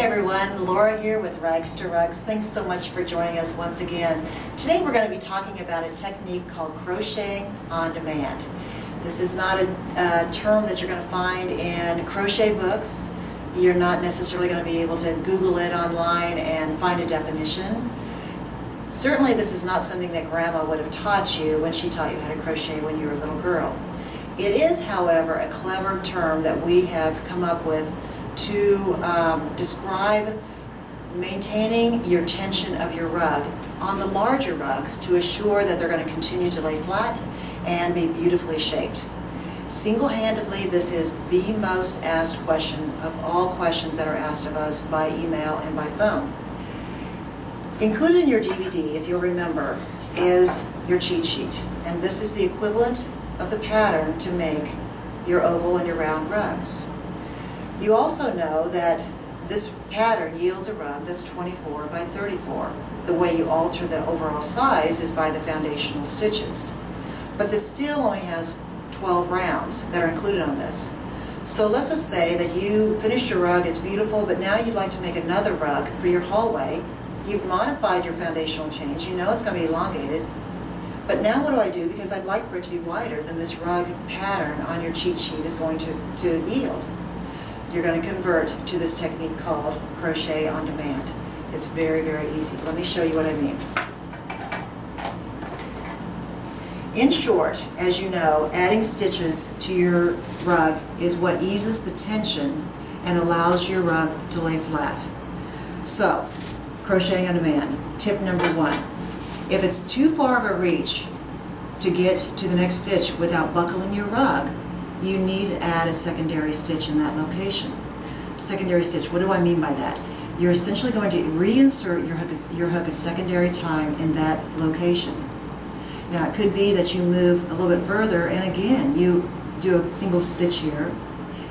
everyone, Laura here with Rags to Rugs. Thanks so much for joining us once again. Today we're going to be talking about a technique called crocheting on demand. This is not a term that you're going to find in crochet books. You're not necessarily going to be able to Google it online and find a definition. Certainly this is not something that Grandma would have taught you when she taught you how to crochet when you were a little girl. It is, however, a clever term that we have come up with to describe maintaining your tension of your rug on the larger rugs to assure that they're going to continue to lay flat and be beautifully shaped. Single-handedly, this is the most asked question of all questions that are asked of us by email and by phone. Included in your DVD, if you'll remember, is your cheat sheet, and this is the equivalent of the pattern to make your oval and your round rugs. You also know that this pattern yields a rug that's 24 by 34. The way you alter the overall size is by the foundational stitches. But this still only has 12 rounds that are included on this. So let's just say that you finished your rug, it's beautiful, but now you'd like to make another rug for your hallway. You've modified your foundational change, you know it's going to be elongated. But now what do I do? Because I'd like for it to be wider than this rug pattern on your cheat sheet is going to yield. You're going to convert to this technique called crochet on demand. It's very, very easy. Let me show you what I mean. In short, as you know, adding stitches to your rug is what eases the tension and allows your rug to lay flat. So, crocheting on demand. Tip number 1. If it's too far of a reach to get to the next stitch without buckling your rug, you need to add a secondary stitch in that location. Secondary stitch, what do I mean by that? You're essentially going to reinsert your hook a secondary time in that location. Now it could be that you move a little bit further and again you do a single stitch here.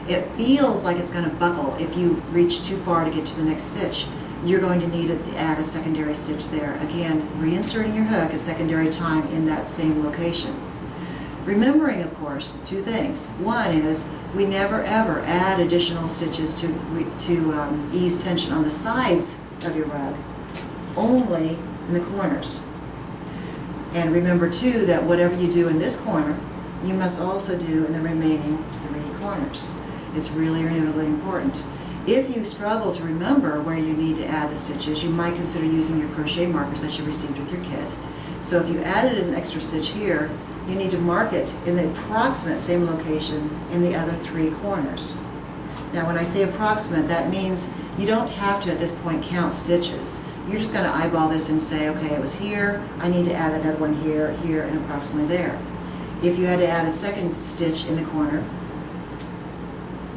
It feels like it's going to buckle if you reach too far to get to the next stitch. You're going to need to add a secondary stitch there. Again, reinserting your hook a secondary time in that same location. Remembering, of course, two things. One is we never ever add additional stitches to ease tension on the sides of your rug, only in the corners. And remember too that whatever you do in this corner, you must also do in the remaining 3 corners. It's really, really important. If you struggle to remember where you need to add the stitches, you might consider using your crochet markers that you received with your kit. So if you added an extra stitch here, you need to mark it in the approximate same location in the other 3 corners. Now when I say approximate, that means you don't have to at this point count stitches. You're just going to eyeball this and say, okay, it was here, I need to add another one here, here, and approximately there. If you had to add a second stitch in the corner,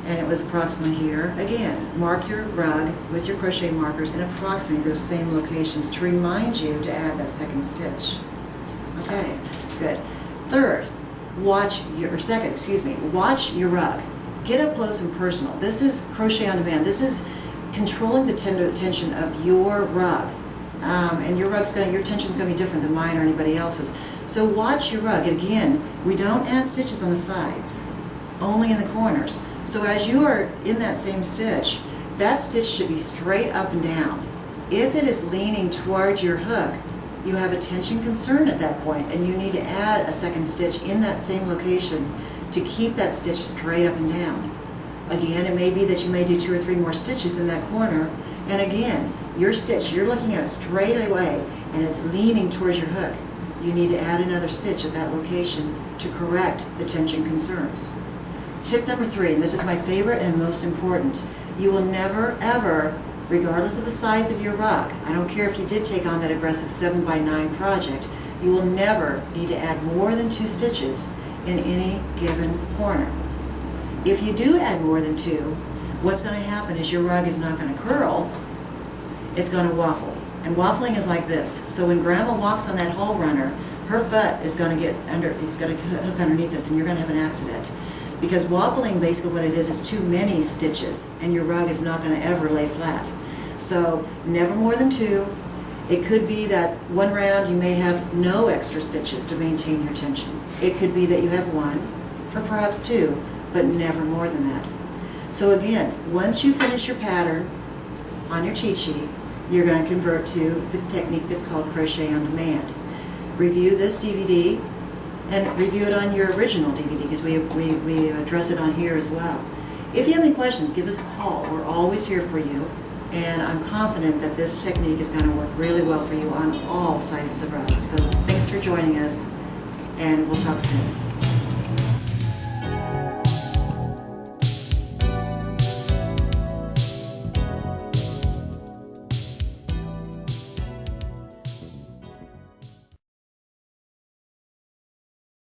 and it was approximately here, again, mark your rug with your crochet markers and approximate those same locations to remind you to add that second stitch. Okay, good. Third, watch your rug. Get up close and personal. This is crochet on demand. This is controlling the tension of your rug. And your tension's going to be different than mine or anybody else's. So watch your rug. And again, we don't add stitches on the sides, only in the corners. So as you are in that same stitch, that stitch should be straight up and down. If it is leaning towards your hook, you have a tension concern at that point, and you need to add a second stitch in that same location to keep that stitch straight up and down. Again, it may be that you may do 2 or 3 more stitches in that corner, and again, your stitch, you're looking at it straight away, and it's leaning towards your hook. You need to add another stitch at that location to correct the tension concerns. Tip number 3, and this is my favorite and most important, you will never ever, regardless of the size of your rug, I don't care if you did take on that aggressive 7 by 9 project, you will never need to add more than 2 stitches in any given corner. If you do add more than 2, what's going to happen is your rug is not going to curl, it's going to waffle. And waffling is like this. So when Grandma walks on that hole runner, her foot is going to get under, it's going to hook underneath this, and you're going to have an accident. Because waffling, basically what it is too many stitches, and your rug is not going to ever lay flat. So never more than 2. It could be that one round you may have no extra stitches to maintain your tension. It could be that you have 1, or perhaps 2, but never more than that. So again, once you finish your pattern on your cheat sheet, you're going to convert to the technique that's called Crochet on Demand. Review this DVD and review it on your original DVD, because we address it on here as well. If you have any questions, give us a call. We're always here for you, and I'm confident that this technique is going to work really well for you on all sizes of rugs. So thanks for joining us, and we'll talk soon.